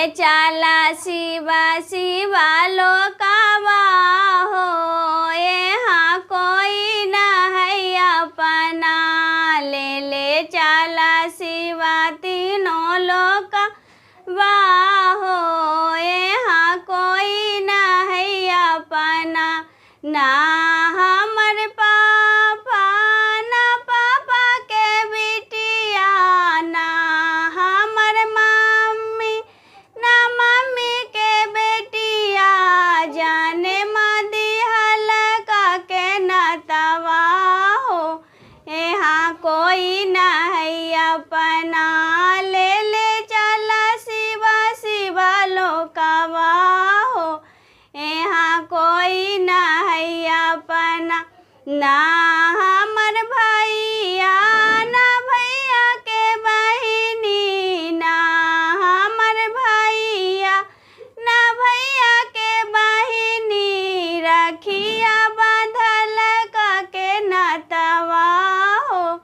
चला शिवा शिवा लोकावा हो, यहाँ कोई न है अपना। ले चला शिवा तीनों लोकावा हो, यहाँ कोई न है अपना। ना हमर पापा ना पापा के बिटिया, ना हमर मम्मी ना मम्मी के बेटिया, जाने मदी हलका के नतवा हो, यहाँ कोई न है अपना। ले चला शिवा शिवा लोकावा हो, यहाँ कोई न है अपना। ना हमर भैया ना भैया के बहिनी, ना हमर भैया ना भैया के बहिनी, रखिया बांधल के नतवा हो,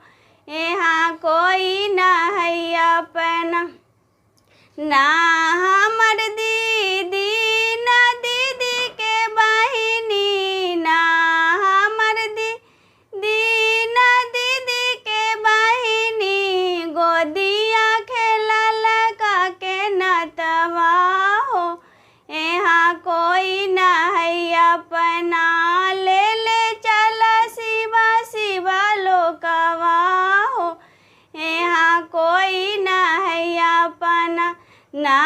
यहाँ कोई न है अपना। ना हमर दीदी ना दीदी के बहिनी, ना हमर दीदी ना दीदी के बहिनी, गोदिया खेलल के नतवा हो, यहाँ कोई न है अपना। ले चला शिवा शिवा लोकावा हो, यहाँ कोई न है अपना। ना